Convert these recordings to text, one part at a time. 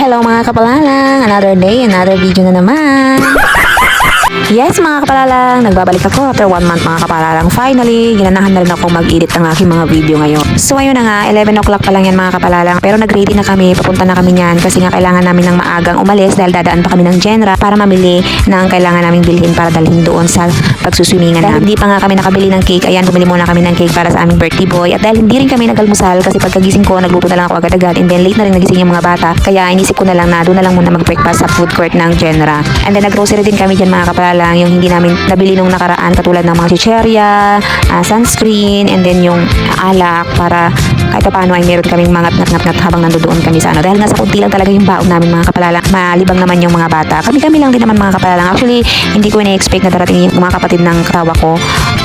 Hello mga kapalalang, another day, another video na naman. Yes mga kapalalang, nagbabalik ako after 1 month mga kapalalang. Finally, ginanahan na rin ako mag-edit ng aking mga video ngayon. So ayun na nga, 11 o'clock pa lang yan mga kapalalang. Pero nag-ready na kami, papunta na kami niyan kasi nga kailangan namin ng maagang umalis dahil dadaan pa kami ng Genra para mamili ng kailangan naming bilhin para dalhin doon sa pagsuswimingan namin. Hindi pa nga kami nakabili ng cake, ayan, bumili muna kami ng cake para sa aming birthday boy. At dahil hindi rin kami nag-almusal kasi pagkagising ko, nagluto na lang ako agad-agad and then late na rin nagising yung mga bata. Kaya inisip ko na lang na doon na lang muna mag-breakfast sa food court ng Genra. And then nag-grocery din kami dyan mga kapalalang, yung hindi namin nabili nung nakaraan katulad ng mga chicherya, sunscreen, and then yung alak para kahit paano ay meron kaming mga ngat-ngat habang nandoon kami sa ano. Dahil nga sa kunti lang talaga yung baon namin mga kapalalang, malibang naman yung mga bata. Kami lang din naman mga kapalalang. Actually, hindi ko ina-expect na darating yung mga kapatid ng kasawa ko.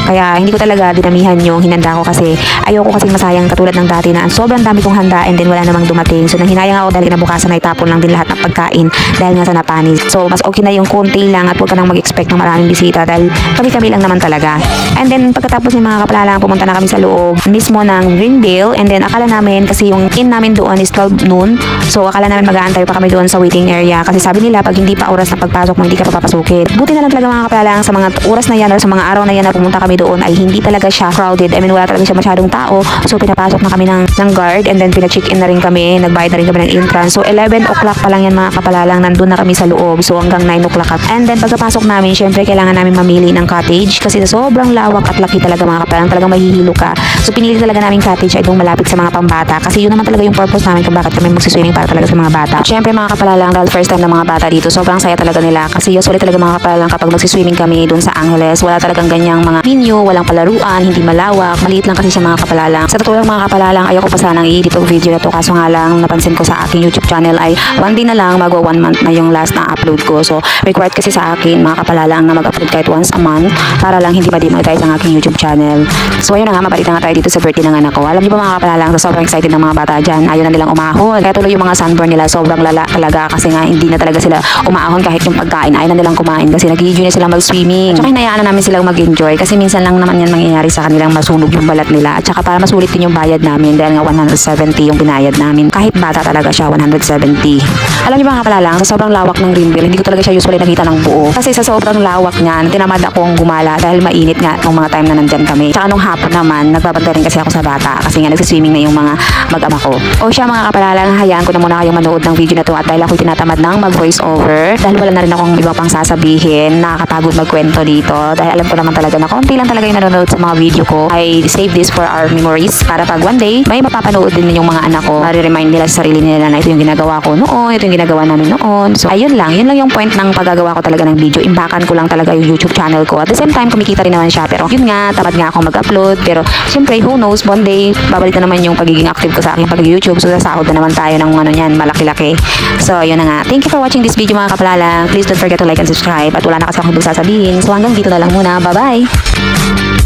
Kaya hindi ko talaga dinamihan yung hinanda ko kasi ayoko kasing masayang katulad ng dati na sobrang dami kong handa and then wala namang dumating. So nanghinayang ako dahil kinabukasan ay tapon lang din lahat ng pagkain dahil nga sa napanis. So mas okay na yung konti lang at huwag ka nang mag-expect ng maraming bisita dahil kami lang naman talaga. And then pagkatapos ng mga kapalalang, pumunta na kami sa loob mismo ng Greenville and then akala namin kasi yung in namin doon is 12 noon. So akala namin mag-aantay pa kami doon sa waiting area kasi sabi nila pag hindi pa oras na pagpasok mo hindi ka papapasukin. Buti na lang talaga mga kapalalang sa mga oras na yan or sa mga araw na yan na pumunta kami doon ay hindi talaga siya crowded. I mean wala talaga siya masyadong tao. So pinapasok na kami ng guard and then pina-check-in na rin kami. Nagbayad na rin kami ng entrance. So 11 o'clock pa lang yan mga kapalalang, nandun na kami sa loob. So hanggang 9 o'clock. And then pagkapasok namin, syempre kailangan namin mamili ng cottage kasi sa sobrang lawak at laki talaga mga kapalalang, talagang mahihilo ka. So pinili talaga namin cottage ay doon malapit sa mga pambata kasi yun naman talaga yung purpose namin kung bakit kami magsiswimming para talaga sa mga bata. At syempre mga kapalalang, dahil first time ng mga bata dito, sobrang saya talaga nila kasi usually talaga mga kapalalang kapag magsiswimming kami doon sa Angeles, wala talagang ganyang mga venue, walang palaruan, hindi malawak, maliit lang kasi siya mga kapalalang. Sa totoo lang mga kapalalang, ayoko pa sanang i-edit itong video na to kaso nga lang napansin ko sa aking YouTube channel ay one day na lang magwa 1 month na yung last na upload ko. So required kasi sa akin mga kapalalang na mag-upload kahit once a month para lang hindi ma-demonetize ang aking YouTube channel. So ayun na nga, mabalik na nga tayo dito sa birthday ng anak ko. Alam niyo ba mga kapalalang, so sobrang excited ng mga bata dyan, ayaw na nilang umahon. Kaya tuloy yung mga sunburn nila sobrang lala talaga kasi nga hindi na talaga sila umahon kahit yung pagkain, ayaw na nilang kumain kasi nag-enjoy na silang mag-swimming. At saka hinayaan na namin silang mag-enjoy kasi minsan lang naman yan mangyayari sa kanilang masunog yung balat nila. At saka para masulit din yung bayad namin dahil nga 170 yung binayad namin. Kahit bata talaga siya, 170. Alam niyo ba mga kapalalang, sa sobrang lawak ng Greenville, hindi ko talaga siya usually nakita ng buo. Kasi sa sobrang lawak niyan, tinamad akong gumala dahil mainit nga nung mga time na nandyan kami. Tsaka nung hapon naman, nagbabantay rin kasi ako sa bata kasi nga nagsiswimming na yung mga mag-ama ko. O siya mga kapalalang, hayaan ko na muna kayong manood ng video na to at dahil ako'y tinatamad ng mag-voice over dahil wala na rin akong iba pang sasabihin, nakakapagod magkwento dito dahil alam ko naman talaga na konti lang talaga yung nanonood sa mga video ko. I save this for our memories para pag one day may mapapanood din yung mga anak ko, mari-remind nila sa sarili nila na ito yung ginagawa ko noon, ito yung ginagawa namin noon. So ayun lang, yun lang yung point ng paggagawa ko talaga ng video. Imbakan ko lang talaga yung YouTube channel ko. At the same time, kumikita rin naman siya. Pero yun nga, tamad nga ako mag-upload. Pero syempre, who knows, one day, babalik na naman yung pagiging active ko sa aking pag-YouTube. So sasahod na naman tayo ng ano yan, malaki-laki. So yun na nga. Thank you for watching this video mga kapalalang. Please don't forget to like and subscribe. At wala na kasi akong sasabihin. So hanggang dito na lang muna. Bye-bye!